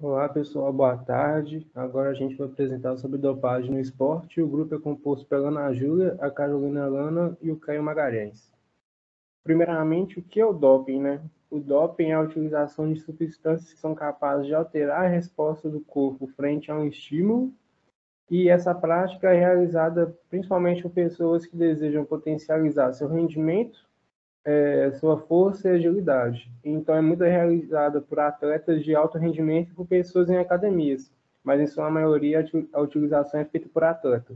Olá pessoal, boa tarde. Agora a gente vai apresentar sobre dopagem no esporte. O grupo é composto pela Ana Júlia, a Carolina Lana e o Caio Magalhães. Primeiramente, o que é o doping, né? O doping é a utilização de substâncias que são capazes de alterar a resposta do corpo frente a um estímulo, e essa prática é realizada principalmente por pessoas que desejam potencializar seu rendimento, sua força e agilidade. Então, é muito realizada por atletas de alto rendimento e por pessoas em academias, mas em sua maioria a utilização é feita por atletas.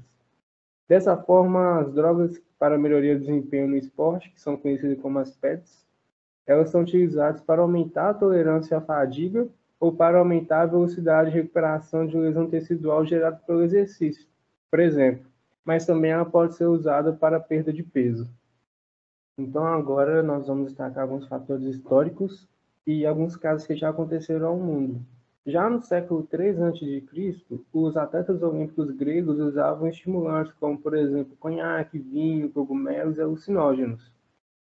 Dessa forma, as drogas para melhoria do desempenho no esporte, que são conhecidas como as PETs, elas são utilizadas para aumentar a tolerância à fadiga ou para aumentar a velocidade de recuperação de lesão tecidual gerada pelo exercício, por exemplo, mas também ela pode ser usada para perda de peso. Então, agora nós vamos destacar alguns fatores históricos e alguns casos que já aconteceram ao mundo. Já no século 3 a.C., os atletas olímpicos gregos usavam estimulantes como, por exemplo, conhaque, vinho, cogumelos e alucinógenos.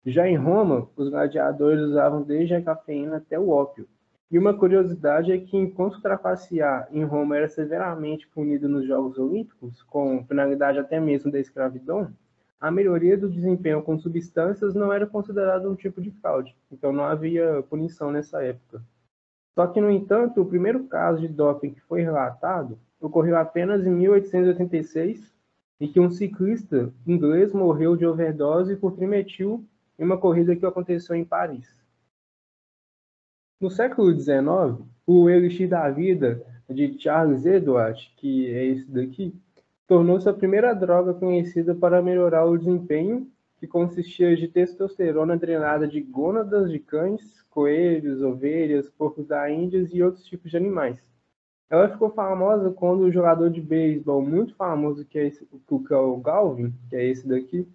Já em Roma, os gladiadores usavam desde a cafeína até o ópio. E uma curiosidade é que, enquanto trapacear em Roma era severamente punido nos Jogos Olímpicos, com penalidade até mesmo da escravidão, a melhoria do desempenho com substâncias não era considerada um tipo de fraude, então não havia punição nessa época. Só que, no entanto, o primeiro caso de doping que foi relatado ocorreu apenas em 1886, em que um ciclista inglês morreu de overdose por trimetil em uma corrida que aconteceu em Paris. No século XIX, o Elixir da Vida, de Charles Edward, que é esse daqui, tornou-se a primeira droga conhecida para melhorar o desempenho, que consistia de testosterona drenada de gônadas de cães, coelhos, ovelhas, porcos da Índia e outros tipos de animais. Ela ficou famosa quando o jogador de beisebol muito famoso, que é o Galvin, que é esse daqui,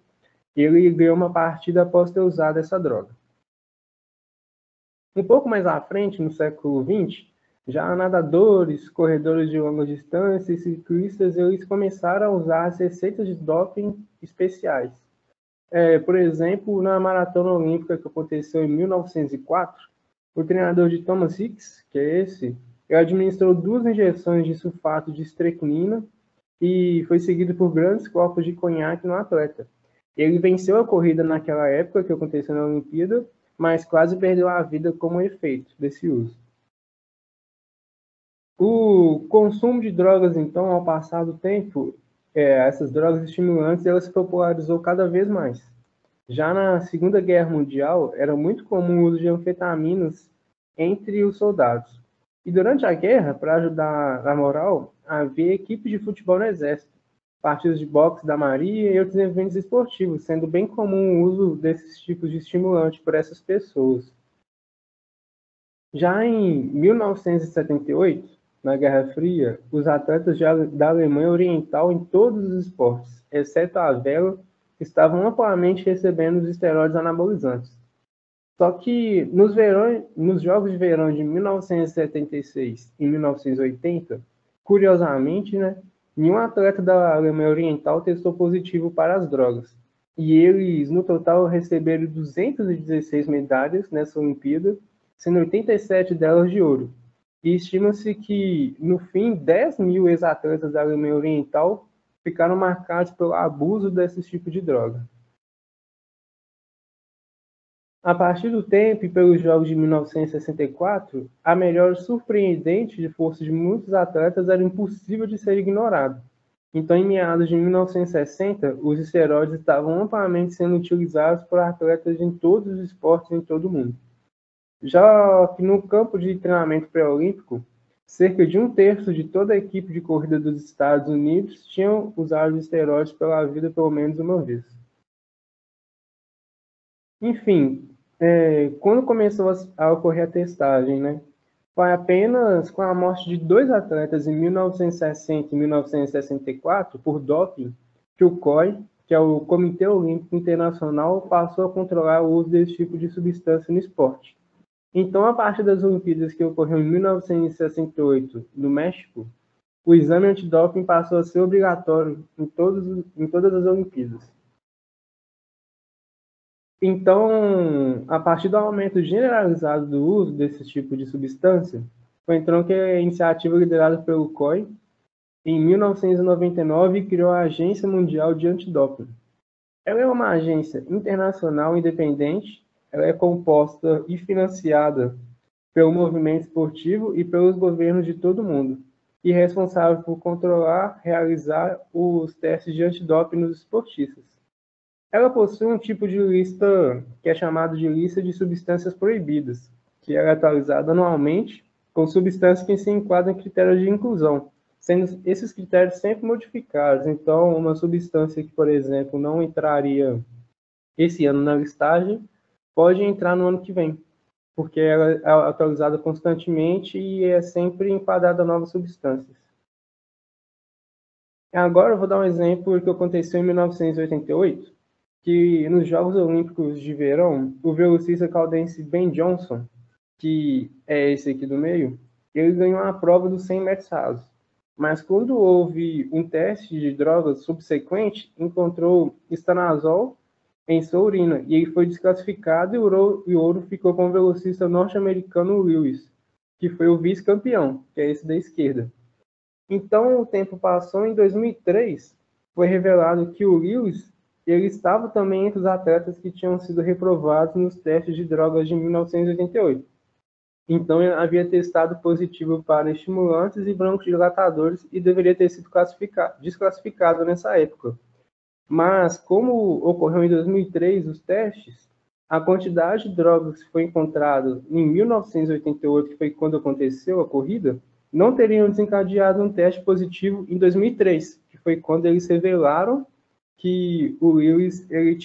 ele ganhou uma partida após ter usado essa droga. Um pouco mais à frente, no século XX, já nadadores, corredores de longa distância e ciclistas, eles começaram a usar as receitas de doping especiais. Por exemplo, na maratona olímpica que aconteceu em 1904, o treinador de Thomas Hicks, que é esse, ele administrou 2 injeções de sulfato de estrecnina e foi seguido por grandes copos de conhaque no atleta. Ele venceu a corrida naquela época que aconteceu na Olimpíada, mas quase perdeu a vida como efeito desse uso. O consumo de drogas, então, ao passar do tempo, essas drogas estimulantes, elas se popularizou cada vez mais. Já na Segunda Guerra Mundial, era muito comum o uso de anfetaminas entre os soldados. E durante a guerra, para ajudar na moral, havia equipes de futebol no exército, partidas de boxe da Marinha e outros eventos esportivos, sendo bem comum o uso desses tipos de estimulante por essas pessoas. Já em 1978, na Guerra Fria, os atletas da Alemanha Oriental em todos os esportes, exceto a vela, estavam amplamente recebendo os esteroides anabolizantes. Só que nos Jogos de Verão de 1976 e 1980, curiosamente, né, nenhum atleta da Alemanha Oriental testou positivo para as drogas. E eles, no total, receberam 216 medalhas nessa Olimpíada, sendo 87 delas de ouro. E estima-se que, no fim, 10 mil ex-atletas da Alemanha Oriental ficaram marcados pelo abuso desse tipo de droga. A partir do tempo e pelos Jogos de 1964, a melhora surpreendente de força de muitos atletas era impossível de ser ignorada. Então, em meados de 1960, os esteroides estavam amplamente sendo utilizados por atletas em todos os esportes em todo o mundo. Já que no campo de treinamento pré-olímpico, cerca de 1/3 de toda a equipe de corrida dos Estados Unidos tinham usado esteroides pela vida pelo menos uma vez. Enfim, quando começou a ocorrer a testagem, né? Foi apenas com a morte de 2 atletas em 1960 e 1964 por doping que o COI, que é o Comitê Olímpico Internacional, passou a controlar o uso desse tipo de substância no esporte. Então, a partir das Olimpíadas que ocorreu em 1968 no México, o exame antidoping passou a ser obrigatório em todas as Olimpíadas. Então, a partir do aumento generalizado do uso desse tipo de substância, Foi então que a iniciativa liderada pelo COI, em 1999, criou a Agência Mundial de Antidoping. Ela é uma agência internacional independente, ela é composta e financiada pelo movimento esportivo e pelos governos de todo o mundo, e responsável por controlar, realizar os testes de antidoping nos esportistas. Ela possui um tipo de lista que é chamado de lista de substâncias proibidas, que é atualizada anualmente com substâncias que se enquadram em critérios de inclusão, sendo esses critérios sempre modificados. Então, uma substância que, por exemplo, não entraria esse ano na listagem, pode entrar no ano que vem, porque ela é atualizada constantemente e é sempre enquadrada a novas substâncias. Agora eu vou dar um exemplo que aconteceu em 1988, que nos Jogos Olímpicos de Verão, o velocista canadense Ben Johnson, que é esse aqui do meio, ele ganhou a prova dos 100 metros rasos. Mas quando houve um teste de drogas subsequente, encontrou estanazol em sua urina, e ele foi desclassificado e o ouro ficou com o velocista norte-americano Lewis, que foi o vice-campeão, que é esse da esquerda. Então, o tempo passou. Em 2003, foi revelado que o Lewis ele estava também entre os atletas que tinham sido reprovados nos testes de drogas de 1988. Então, ele havia testado positivo para estimulantes e broncodilatadores e deveria ter sido desclassificado nessa época. Mas, como ocorreu em 2003 os testes, a quantidade de drogas que foi encontrada em 1988, que foi quando aconteceu a corrida, não teriam desencadeado um teste positivo em 2003, que foi quando eles revelaram que o Lewis ele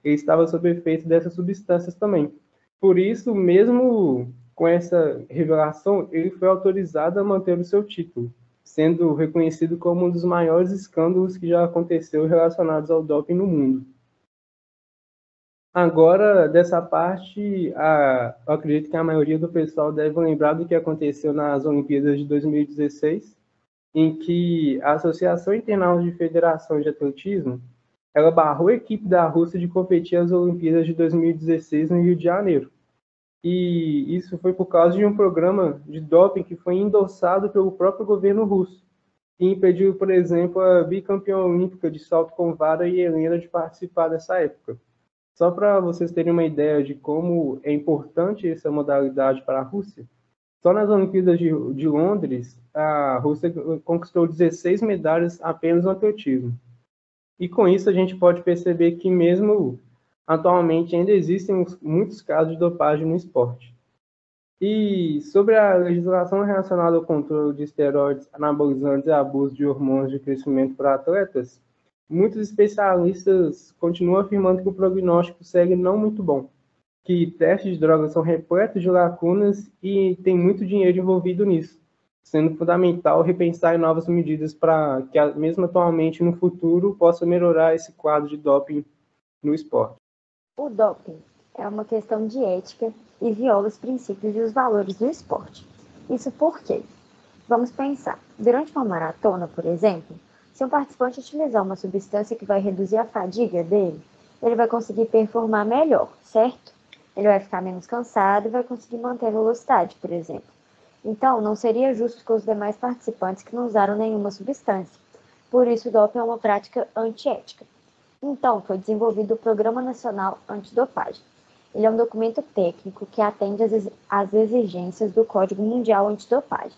estava sob efeito dessas substâncias também. Por isso, mesmo com essa revelação, ele foi autorizado a manter o seu título, sendo reconhecido como um dos maiores escândalos que já aconteceu relacionados ao doping no mundo. Agora, dessa parte, eu acredito que a maioria do pessoal deve lembrar do que aconteceu nas Olimpíadas de 2016, em que a Associação Internacional de Federações de Atletismo ela barrou a equipe da Rússia de competir às Olimpíadas de 2016 no Rio de Janeiro. E isso foi por causa de um programa de doping que foi endossado pelo próprio governo russo e impediu, por exemplo, a bicampeã olímpica de salto com vara e Helena de participar dessa época. Só para vocês terem uma ideia de como é importante essa modalidade para a Rússia, só nas Olimpíadas de Londres, a Rússia conquistou 16 medalhas apenas no atletismo. E com isso a gente pode perceber que mesmo atualmente ainda existem muitos casos de dopagem no esporte. E sobre a legislação relacionada ao controle de esteroides, anabolizantes e abuso de hormônios de crescimento para atletas, muitos especialistas continuam afirmando que o prognóstico segue não muito bom, que testes de drogas são repletos de lacunas e tem muito dinheiro envolvido nisso, sendo fundamental repensar em novas medidas para que, mesmo atualmente no futuro, possa melhorar esse quadro de doping no esporte. O doping é uma questão de ética e viola os princípios e os valores do esporte. Isso por quê? Vamos pensar. Durante uma maratona, por exemplo, se um participante utilizar uma substância que vai reduzir a fadiga dele, ele vai conseguir performar melhor, certo? Ele vai ficar menos cansado e vai conseguir manter a velocidade, por exemplo. Então, não seria justo com os demais participantes que não usaram nenhuma substância. Por isso, o doping é uma prática antiética. Então, foi desenvolvido o Programa Nacional Antidopagem. Ele é um documento técnico que atende às exigências do Código Mundial Antidopagem.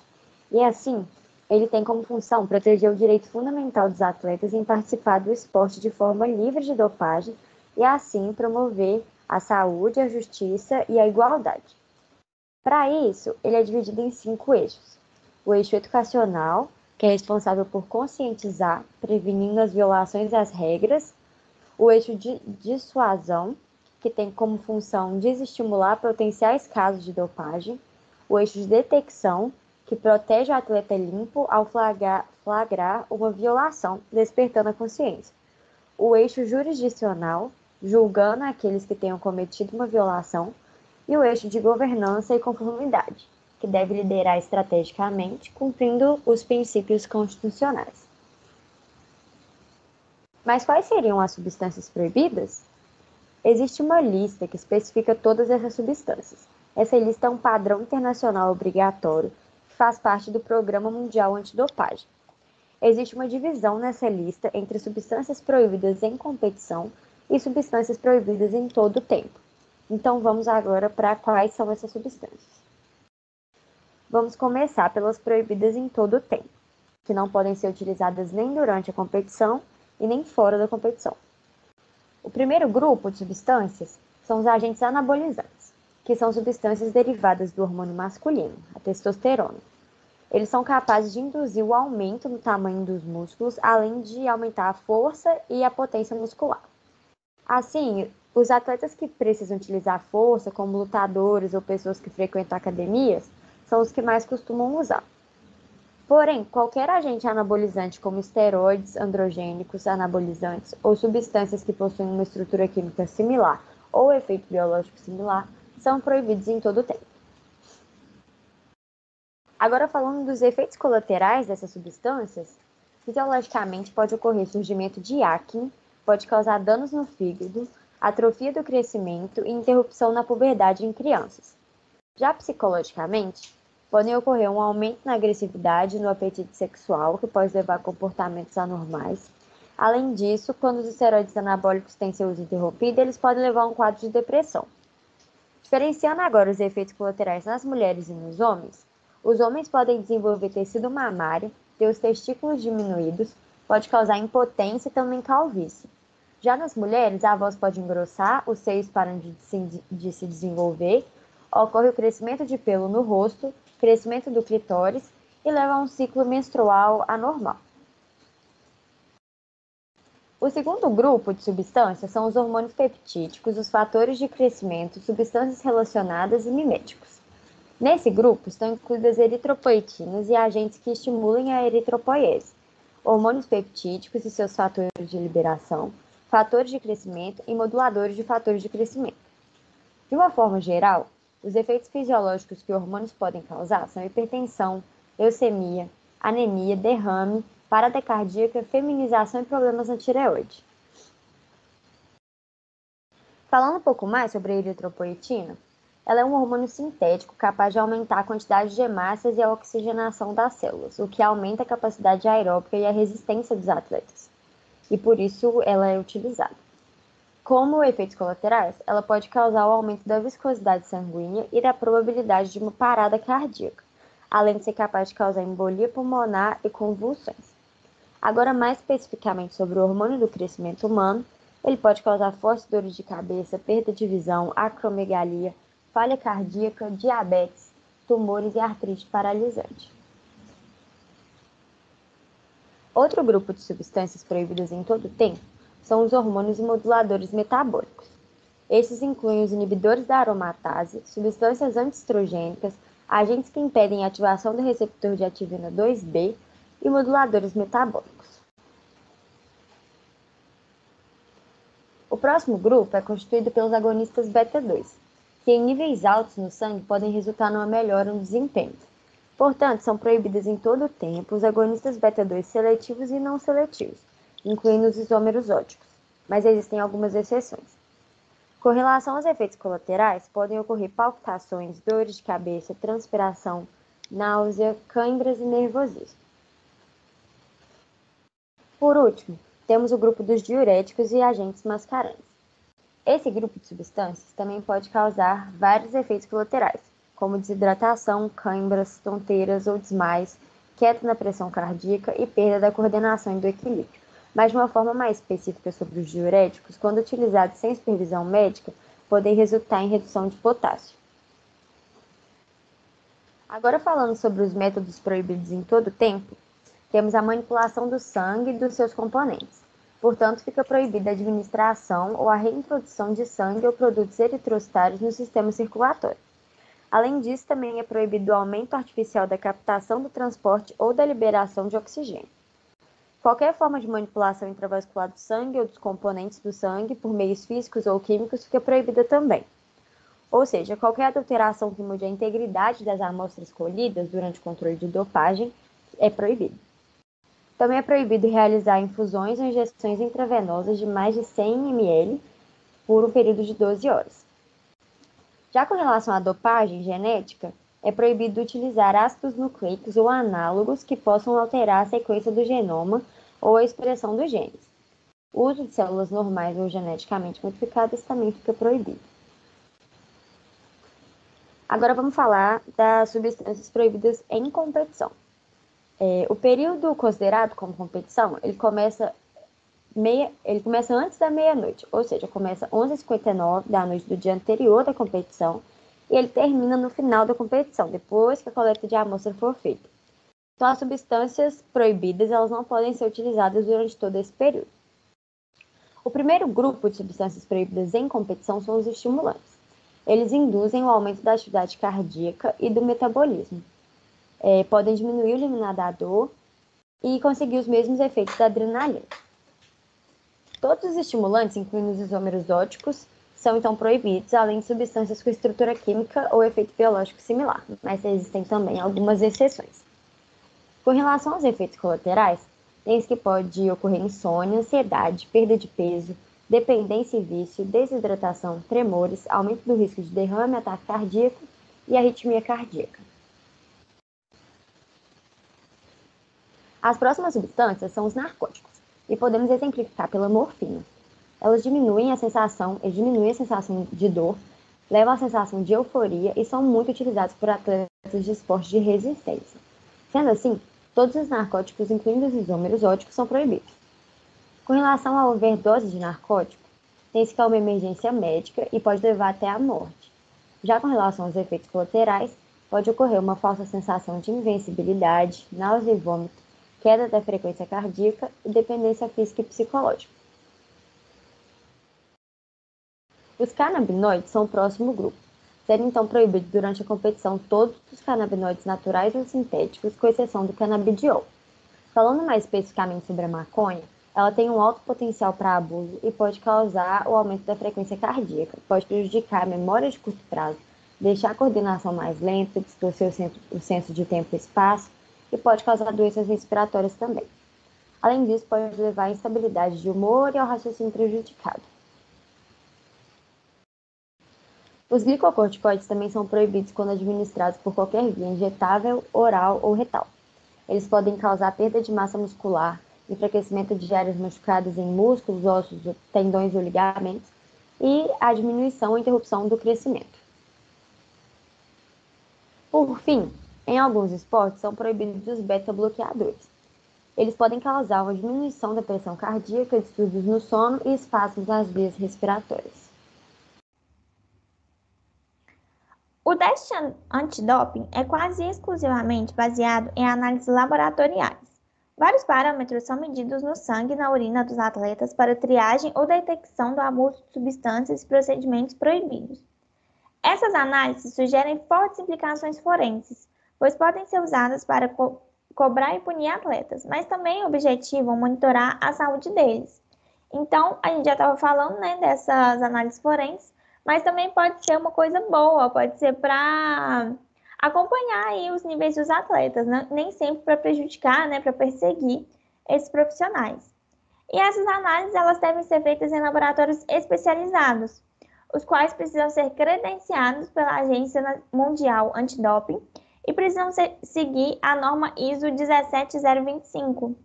E assim, ele tem como função proteger o direito fundamental dos atletas em participar do esporte de forma livre de dopagem e assim promover a saúde, a justiça e a igualdade. Para isso, ele é dividido em 5 eixos. O eixo educacional, que é responsável por conscientizar, prevenindo as violações às regras. O eixo de dissuasão, que tem como função desestimular potenciais casos de dopagem. O eixo de detecção, que protege o atleta limpo ao flagrar uma violação, despertando a consciência. O eixo jurisdicional, julgando aqueles que tenham cometido uma violação. E o eixo de governança e conformidade, que deve liderar estrategicamente, cumprindo os princípios constitucionais. Mas quais seriam as substâncias proibidas? Existe uma lista que especifica todas essas substâncias. Essa lista é um padrão internacional obrigatório que faz parte do Programa Mundial Antidopagem. Existe uma divisão nessa lista entre substâncias proibidas em competição e substâncias proibidas em todo o tempo. Então vamos agora para quais são essas substâncias. Vamos começar pelas proibidas em todo o tempo, que não podem ser utilizadas nem durante a competição e nem fora da competição. O primeiro grupo de substâncias são os agentes anabolizantes, que são substâncias derivadas do hormônio masculino, a testosterona. Eles são capazes de induzir o aumento no tamanho dos músculos, além de aumentar a força e a potência muscular. Assim, os atletas que precisam utilizar força, como lutadores ou pessoas que frequentam academias, são os que mais costumam usar. Porém, qualquer agente anabolizante como esteroides, androgênicos, anabolizantes ou substâncias que possuem uma estrutura química similar ou efeito biológico similar são proibidos em todo o tempo. Agora, falando dos efeitos colaterais dessas substâncias, fisiologicamente pode ocorrer surgimento de acne, pode causar danos no fígado, atrofia do crescimento e interrupção na puberdade em crianças. Já psicologicamente, podem ocorrer um aumento na agressividade e no apetite sexual, que pode levar a comportamentos anormais. Além disso, quando os esteroides anabólicos têm seu uso interrompido, eles podem levar a um quadro de depressão. Diferenciando agora os efeitos colaterais nas mulheres e nos homens, os homens podem desenvolver tecido mamário, ter os testículos diminuídos, pode causar impotência e também calvície. Já nas mulheres, a voz pode engrossar, os seios param de se desenvolver, ocorre o crescimento de pelo no rosto, crescimento do clitóris e leva a um ciclo menstrual anormal. O segundo grupo de substâncias são os hormônios peptídicos, os fatores de crescimento, substâncias relacionadas e miméticos. Nesse grupo estão incluídas eritropoetinas e agentes que estimulam a eritropoiese, hormônios peptídicos e seus fatores de liberação, fatores de crescimento e moduladores de fatores de crescimento. De uma forma geral, os efeitos fisiológicos que hormônios podem causar são hipertensão, leucemia, anemia, derrame, parada cardíaca, feminização e problemas na tireoide. Falando um pouco mais sobre a eritropoetina, ela é um hormônio sintético capaz de aumentar a quantidade de hemácias e a oxigenação das células, o que aumenta a capacidade aeróbica e a resistência dos atletas. E por isso ela é utilizada. Como efeitos colaterais, ela pode causar o aumento da viscosidade sanguínea e da probabilidade de uma parada cardíaca, além de ser capaz de causar embolia pulmonar e convulsões. Agora, mais especificamente sobre o hormônio do crescimento humano, ele pode causar fortes dores de cabeça, perda de visão, acromegalia, falha cardíaca, diabetes, tumores e artrite paralisante. Outro grupo de substâncias proibidas em todo o tempo são os hormônios e moduladores metabólicos. Esses incluem os inibidores da aromatase, substâncias antiestrogênicas, agentes que impedem a ativação do receptor de ativina 2B e moduladores metabólicos. O próximo grupo é constituído pelos agonistas beta-2, que em níveis altos no sangue podem resultar numa melhora no desempenho. Portanto, são proibidos em todo o tempo os agonistas beta-2 seletivos e não seletivos, incluindo os isômeros óticos, mas existem algumas exceções. Com relação aos efeitos colaterais, podem ocorrer palpitações, dores de cabeça, transpiração, náusea, câimbras e nervosismo. Por último, temos o grupo dos diuréticos e agentes mascarantes. Esse grupo de substâncias também pode causar vários efeitos colaterais, como desidratação, câimbras, tonteiras ou desmaios, queda na pressão cardíaca e perda da coordenação e do equilíbrio. Mas de uma forma mais específica sobre os diuréticos, quando utilizados sem supervisão médica, podem resultar em redução de potássio. Agora falando sobre os métodos proibidos em todo o tempo, temos a manipulação do sangue e dos seus componentes. Portanto, fica proibida a administração ou a reintrodução de sangue ou produtos eritrocitários no sistema circulatório. Além disso, também é proibido o aumento artificial da captação do transporte ou da liberação de oxigênio. Qualquer forma de manipulação intravascular do sangue ou dos componentes do sangue por meios físicos ou químicos fica proibida também. Ou seja, qualquer adulteração que mude a integridade das amostras colhidas durante o controle de dopagem é proibido. Também é proibido realizar infusões ou injeções intravenosas de mais de 100 ml por um período de 12 horas. Já com relação à dopagem genética, é proibido utilizar ácidos nucleicos ou análogos que possam alterar a sequência do genoma ou a expressão dos genes. O uso de células normais ou geneticamente modificadas também fica proibido. Agora vamos falar das substâncias proibidas em competição. O período considerado como competição, ele começa antes da meia-noite, ou seja, começa às 11h59 da noite do dia anterior da competição e ele termina no final da competição, depois que a coleta de amostra for feita. Então, as substâncias proibidas elas não podem ser utilizadas durante todo esse período. O primeiro grupo de substâncias proibidas em competição são os estimulantes. Eles induzem o aumento da atividade cardíaca e do metabolismo. Podem diminuir o limiar da dor e conseguir os mesmos efeitos da adrenalina. Todos os estimulantes, incluindo os isômeros óticos, são então proibidos, além de substâncias com estrutura química ou efeito biológico similar, mas existem também algumas exceções. Com relação aos efeitos colaterais, tem que pode ocorrer insônia, ansiedade, perda de peso, dependência e vício, desidratação, tremores, aumento do risco de derrame, ataque cardíaco e arritmia cardíaca. As próximas substâncias são os narcóticos, e podemos exemplificar pela morfina. Elas diminuem a sensação de dor, levam à sensação de euforia e são muito utilizados por atletas de esporte de resistência. Sendo assim, todos os narcóticos, incluindo os isômeros óticos, são proibidos. Com relação à overdose de narcótico, tem-se que é uma emergência médica e pode levar até a morte. Já com relação aos efeitos colaterais, pode ocorrer uma falsa sensação de invencibilidade, náusea e vômito, queda da frequência cardíaca e dependência física e psicológica. Os canabinoides são o próximo grupo, sendo então proibidos durante a competição todos os canabinoides naturais ou sintéticos, com exceção do canabidiol. Falando mais especificamente sobre a maconha, ela tem um alto potencial para abuso e pode causar o aumento da frequência cardíaca, pode prejudicar a memória de curto prazo, deixar a coordenação mais lenta, distorcer o senso de tempo e espaço e pode causar doenças respiratórias também. Além disso, pode levar à instabilidade de humor e ao raciocínio prejudicado. Os glicocorticoides também são proibidos quando administrados por qualquer via injetável, oral ou retal. Eles podem causar perda de massa muscular, enfraquecimento de áreas machucadas em músculos, ossos, tendões ou ligamentos e a diminuição ou interrupção do crescimento. Por fim, em alguns esportes são proibidos os beta-bloqueadores. Eles podem causar uma diminuição da pressão cardíaca, distúrbios no sono e espasmos nas vias respiratórias. O teste antidoping é quase exclusivamente baseado em análises laboratoriais. Vários parâmetros são medidos no sangue e na urina dos atletas para triagem ou detecção do abuso de substâncias e procedimentos proibidos. Essas análises sugerem fortes implicações forenses, pois podem ser usadas para cobrar e punir atletas, mas também objetivam monitorar a saúde deles. Então, a gente já estava falando, dessas análises forenses, mas também pode ser uma coisa boa, pode ser para acompanhar aí os níveis dos atletas, nem sempre para prejudicar, para perseguir esses profissionais. E essas análises elas devem ser feitas em laboratórios especializados, os quais precisam ser credenciados pela Agência Mundial Antidoping e precisam seguir a norma ISO 17025.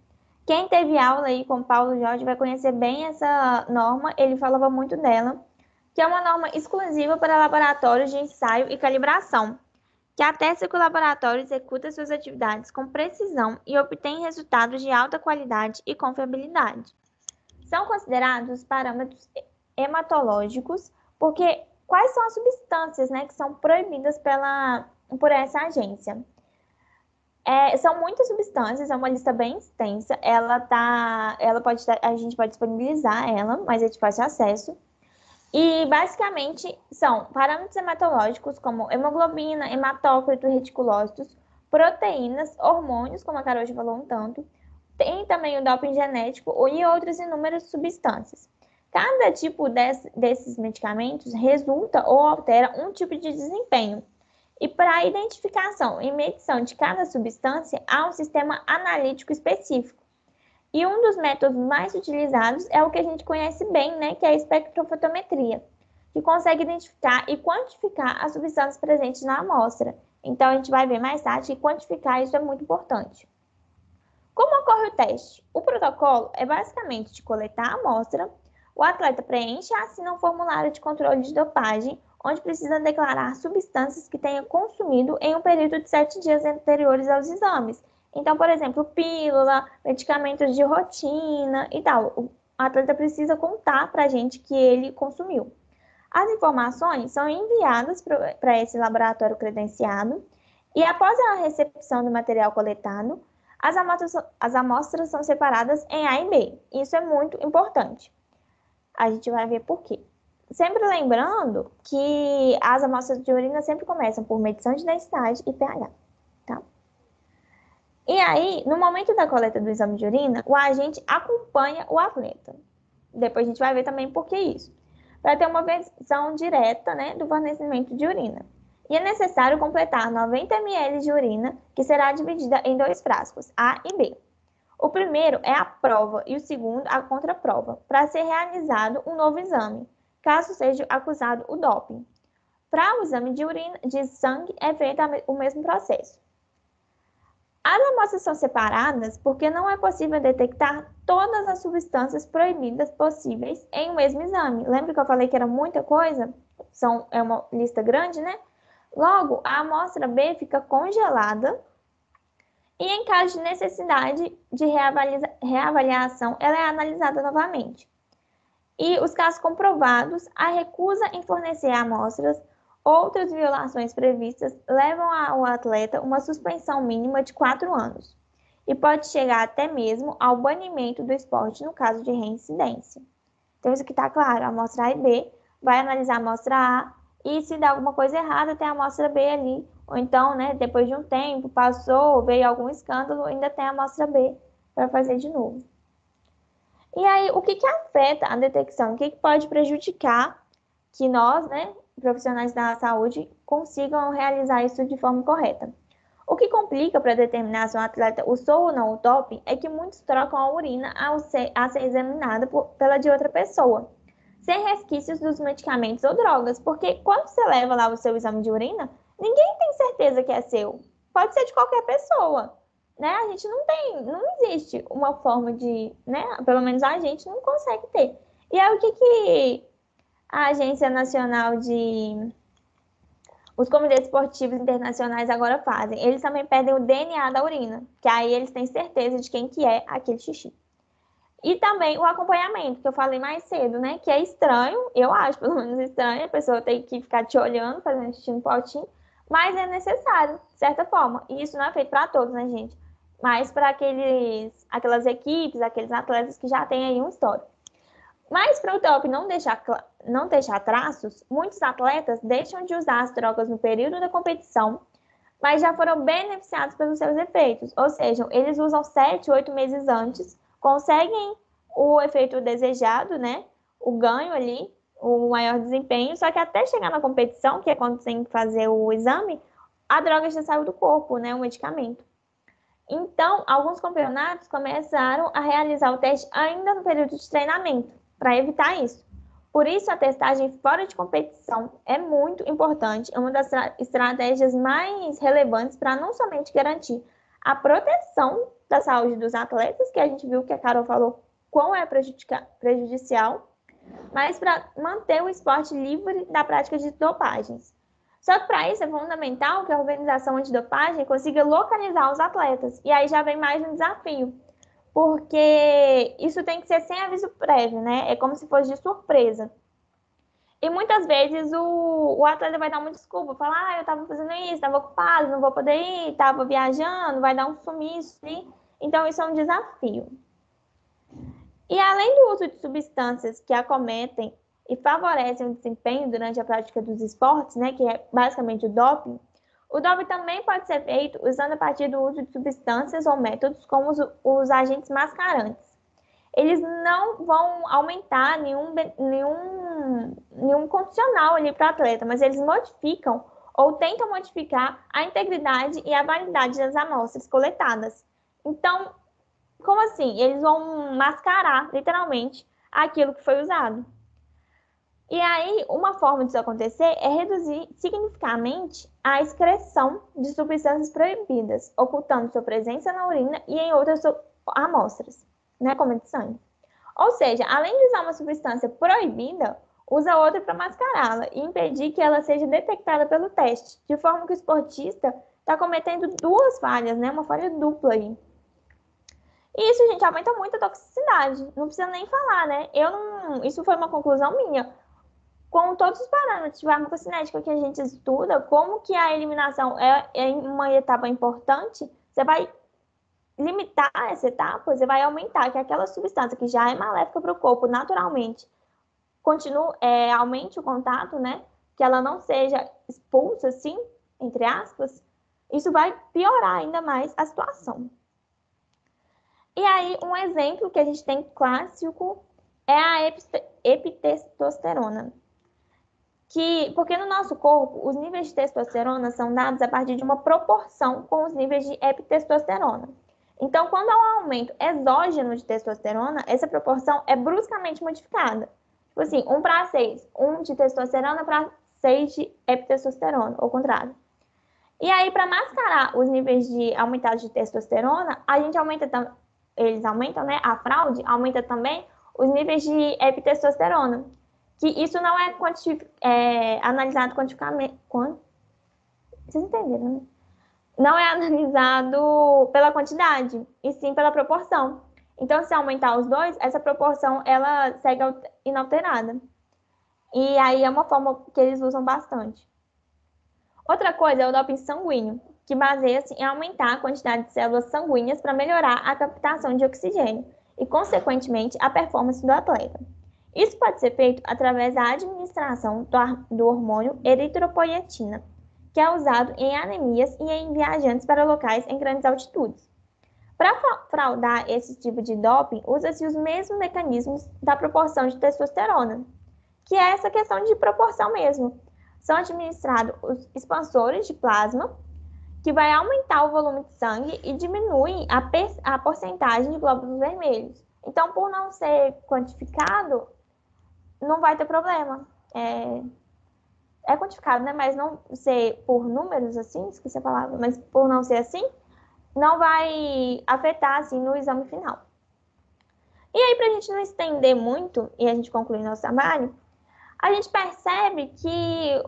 Quem teve aula aí com o Paulo Jorge vai conhecer bem essa norma, ele falava muito dela, que é uma norma exclusiva para laboratórios de ensaio e calibração, que atesta que o laboratório executa suas atividades com precisão e obtém resultados de alta qualidade e confiabilidade. São considerados parâmetros hematológicos, porque quais são as substâncias que são proibidas por essa agência? São muitas substâncias, é uma lista bem extensa, a gente pode disponibilizar ela, mas é de fácil acesso. E, basicamente, são parâmetros hematológicos, como hemoglobina, hematócrito, reticulócitos, proteínas, hormônios, como a Carol já falou um tanto, tem também o doping genético e outras inúmeras substâncias. Cada tipo desses medicamentos resulta ou altera um tipo de desempenho. E para a identificação e medição de cada substância, há um sistema analítico específico. E um dos métodos mais utilizados é o que a gente conhece bem, que é a espectrofotometria. que consegue identificar e quantificar as substâncias presentes na amostra. Então, a gente vai ver mais tarde que quantificar isso é muito importante. Como ocorre o teste? O protocolo é basicamente de coletar a amostra, o atleta preenche e assina um formulário de controle de dopagem, onde precisa declarar substâncias que tenha consumido em um período de 7 dias anteriores aos exames. Então, por exemplo, pílula, medicamentos de rotina e tal. O atleta precisa contar para a gente que ele consumiu. As informações são enviadas para esse laboratório credenciado e, após a recepção do material coletado, as amostras são separadas em A e B. Isso é muito importante. A gente vai ver por quê. Sempre lembrando que as amostras de urina sempre começam por medição de densidade e pH, tá? E aí, no momento da coleta do exame de urina, o agente acompanha o atleta. Depois a gente vai ver também por que isso. Para ter uma visão direta, né, do fornecimento de urina. E é necessário completar 90 ml de urina, que será dividida em 2 frascos, A e B. O primeiro é a prova e o segundo a contraprova, para ser realizado um novo exame, caso seja acusado o doping. Para o exame de urina, de sangue, é feito o mesmo processo. As amostras são separadas porque não é possível detectar todas as substâncias proibidas possíveis em um mesmo exame. Lembra que eu falei que era muita coisa? É uma lista grande, né? Logo, a amostra B fica congelada e, em caso de necessidade de reavaliação, ela é analisada novamente. E os casos comprovados, a recusa em fornecer amostras, outras violações previstas levam ao atleta uma suspensão mínima de 4 anos e pode chegar até mesmo ao banimento do esporte no caso de reincidência. Então, isso aqui está claro, a amostra A e B vai analisar a amostra A e se dá alguma coisa errada, tem a amostra B ali, ou então, né, depois de um tempo, passou, veio algum escândalo, ainda tem a amostra B para fazer de novo. E aí, o que afeta a detecção? O que pode prejudicar que nós, né, profissionais da saúde, consigam realizar isso de forma correta? O que complica para determinar se um atleta usou ou não o doping é que muitos trocam a urina a ser examinada pela de outra pessoa, sem resquícios dos medicamentos ou drogas, porque quando você leva lá o seu exame de urina, ninguém tem certeza que é seu. Pode ser de qualquer pessoa, né? A gente não existe uma forma de, né? Pelo menos a gente não consegue ter. E aí o que a Agência Nacional de... Os comitês esportivos internacionais agora fazem? Eles também pedem o DNA da urina, que aí eles têm certeza de quem que é aquele xixi. E também o acompanhamento, que eu falei mais cedo, né? Que é estranho, eu acho pelo menos estranho, a pessoa tem que ficar te olhando, fazendo xixi no potinho, mas é necessário, de certa forma. E isso não é feito para todos, né, gente? Mas para aquelas equipes, aqueles atletas que já têm aí um histórico. Mas para o doping não deixar traços, muitos atletas deixam de usar as drogas no período da competição, mas já foram beneficiados pelos seus efeitos. Ou seja, eles usam 7, 8 meses antes, conseguem o efeito desejado, né? O ganho ali, o maior desempenho, só que até chegar na competição, que é quando tem que fazer o exame, a droga já saiu do corpo, né? O medicamento. Então, alguns campeonatos começaram a realizar o teste ainda no período de treinamento, para evitar isso. Por isso, a testagem fora de competição é muito importante, é uma das estratégias mais relevantes para não somente garantir a proteção da saúde dos atletas, que a gente viu que a Carol falou quão é prejudicial, mas para manter o esporte livre da prática de dopagens. Só que para isso é fundamental que a organização antidopagem consiga localizar os atletas. E aí já vem mais um desafio, porque isso tem que ser sem aviso prévio, né? É como se fosse de surpresa. E muitas vezes o atleta vai dar uma desculpa, falar, eu estava fazendo isso, estava ocupado, não vou poder ir, estava viajando, vai dar um sumiço. Então isso é um desafio. E além do uso de substâncias que acometem e favorecem o desempenho durante a prática dos esportes, né, que é basicamente o doping também pode ser feito usando a partir do uso de substâncias ou métodos como os agentes mascarantes. Eles não vão aumentar nenhum condicional ali para o atleta, mas eles modificam ou tentam modificar a integridade e a validade das amostras coletadas. Então, como assim? Eles vão mascarar, literalmente, aquilo que foi usado. E aí, uma forma disso acontecer é reduzir significativamente a excreção de substâncias proibidas, ocultando sua presença na urina e em outras amostras, né, como a de sangue. Ou seja, além de usar uma substância proibida, usa outra para mascará-la e impedir que ela seja detectada pelo teste, de forma que o esportista está cometendo duas falhas, né, uma falha dupla aí. E isso, gente, aumenta muito a toxicidade. Não precisa nem falar, né? Isso foi uma conclusão minha. Com todos os parâmetros de farmacocinética que a gente estuda, como que a eliminação é uma etapa importante, você vai limitar essa etapa, você vai aumentar que aquela substância que já é maléfica para o corpo naturalmente aumente o contato, né? Que ela não seja expulsa, assim, entre aspas, isso vai piorar ainda mais a situação. E aí, um exemplo que a gente tem clássico é a epitestosterona. Porque no nosso corpo, os níveis de testosterona são dados a partir de uma proporção com os níveis de epitestosterona. Então, quando há um aumento exógeno de testosterona, essa proporção é bruscamente modificada. Tipo assim, 1 para 6, 1 de testosterona para 6 de epitestosterona, ou contrário. E aí, para mascarar os níveis de aumentados de testosterona, a gente eles aumentam, né? A fraude aumenta também os níveis de epitestosterona. Que isso não é analisado quantificamente. Vocês entenderam, né? Não é analisado pela quantidade, e sim pela proporção. Então, se aumentar os dois, essa proporção ela segue inalterada. E aí é uma forma que eles usam bastante. Outra coisa é o doping sanguíneo, que baseia-se em aumentar a quantidade de células sanguíneas para melhorar a captação de oxigênio e, consequentemente, a performance do atleta. Isso pode ser feito através da administração do hormônio eritropoietina, que é usado em anemias e em viajantes para locais em grandes altitudes. Para fraudar esse tipo de doping, usa-se os mesmos mecanismos da proporção de testosterona, que é essa questão de proporção mesmo. São administrados os expansores de plasma, que vai aumentar o volume de sangue e diminuir a porcentagem de glóbulos vermelhos. Então, por não ser quantificado, não vai ter problema. É quantificado, né? Mas não ser por números assim, esqueci a palavra, mas por não ser assim, não vai afetar assim no exame final. E aí, para a gente não estender muito e a gente concluir nosso trabalho, a gente percebe que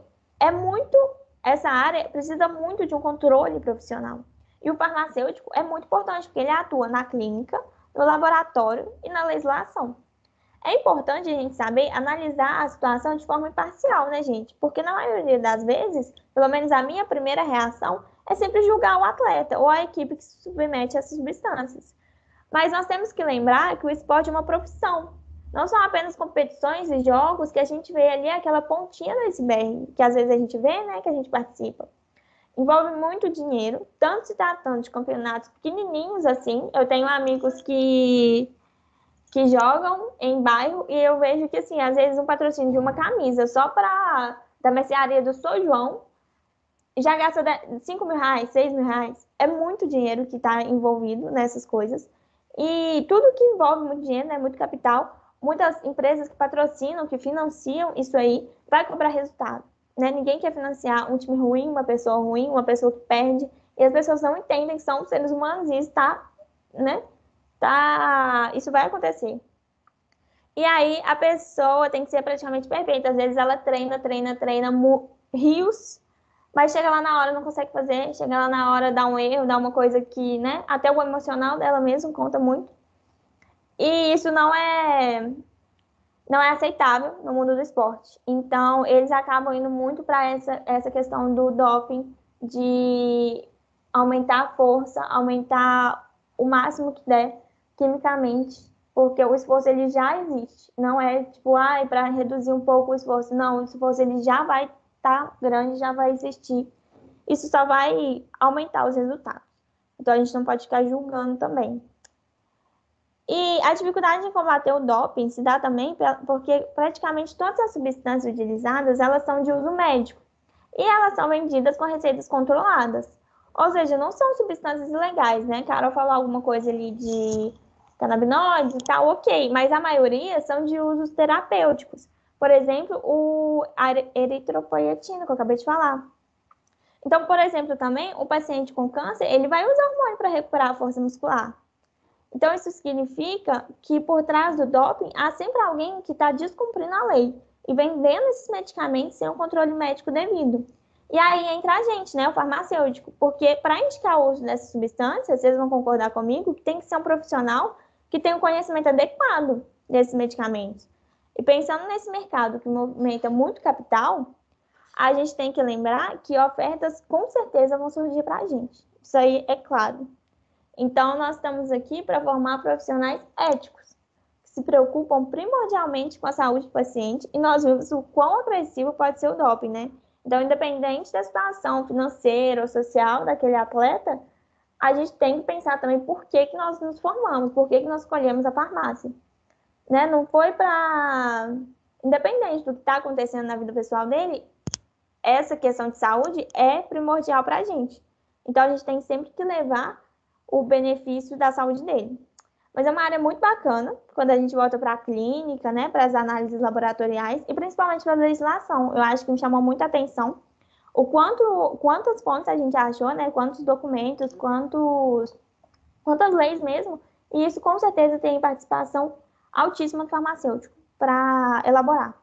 essa área precisa muito de um controle profissional. E o farmacêutico é muito importante, porque ele atua na clínica, no laboratório e na legislação. É importante a gente saber analisar a situação de forma imparcial, né, gente? Porque na maioria das vezes, pelo menos a minha primeira reação é sempre julgar o atleta ou a equipe que se submete a essas substâncias. Mas nós temos que lembrar que o esporte é uma profissão. Não são apenas competições e jogos que a gente vê ali aquela pontinha do iceberg, que às vezes a gente vê, né, que a gente participa. Envolve muito dinheiro, tanto se tratando de campeonatos pequenininhos assim. Eu tenho amigos que jogam em bairro e eu vejo que, assim, às vezes um patrocínio de uma camisa só da mercearia do São João já gasta 5 mil reais, 6 mil reais. É muito dinheiro que está envolvido nessas coisas. E tudo que envolve muito dinheiro, né, muito capital, muitas empresas que patrocinam, que financiam isso aí, vai cobrar resultado. Né? Ninguém quer financiar um time ruim, uma pessoa que perde, e as pessoas não entendem que são seres humanos e isso vai acontecer. E aí a pessoa tem que ser praticamente perfeita. Às vezes ela treina rios, mas chega lá na hora não consegue fazer, chega lá na hora dá um erro, dá uma coisa que, né, até o emocional dela mesmo conta muito. E isso não é aceitável no mundo do esporte. Então, eles acabam indo muito para essa questão do doping, de aumentar a força, aumentar o máximo que der quimicamente, porque o esforço ele já existe. Não é tipo, para reduzir um pouco o esforço. Não, o esforço ele já vai estar grande, já vai existir. Isso só vai aumentar os resultados. Então, a gente não pode ficar julgando também. E a dificuldade em combater o doping se dá também porque praticamente todas as substâncias utilizadas, elas são de uso médico. E elas são vendidas com receitas controladas. Ou seja, não são substâncias ilegais, né? Carol falou alguma coisa ali de canabinoides e tal, ok. Mas a maioria são de usos terapêuticos. Por exemplo, a eritropoietina, que eu acabei de falar. Então, por exemplo, também, o paciente com câncer, ele vai usar hormônio para recuperar a força muscular. Então, isso significa que por trás do doping, há sempre alguém que está descumprindo a lei e vendendo esses medicamentos sem um controle médico devido. E aí entra a gente, né, o farmacêutico, porque para indicar o uso dessas substâncias, vocês vão concordar comigo, que tem que ser um profissional que tenha um conhecimento adequado desses medicamentos. E pensando nesse mercado que movimenta muito capital, a gente tem que lembrar que ofertas com certeza vão surgir para a gente. Isso aí é claro. Então, nós estamos aqui para formar profissionais éticos, que se preocupam primordialmente com a saúde do paciente, e nós vimos o quão agressivo pode ser o doping, né? Então, independente da situação financeira ou social daquele atleta, a gente tem que pensar também por que nós nos formamos, por que nós escolhemos a farmácia. Né? Não foi para... Independente do que está acontecendo na vida pessoal dele, essa questão de saúde é primordial para a gente. Então, a gente tem sempre que levar o benefício da saúde dele. Mas é uma área muito bacana quando a gente volta para a clínica, né, para as análises laboratoriais e principalmente para a legislação. Eu acho que me chamou muita atenção quantas fontes a gente achou, né, quantos documentos, quantas leis mesmo, e isso com certeza tem participação altíssima do farmacêutico para elaborar.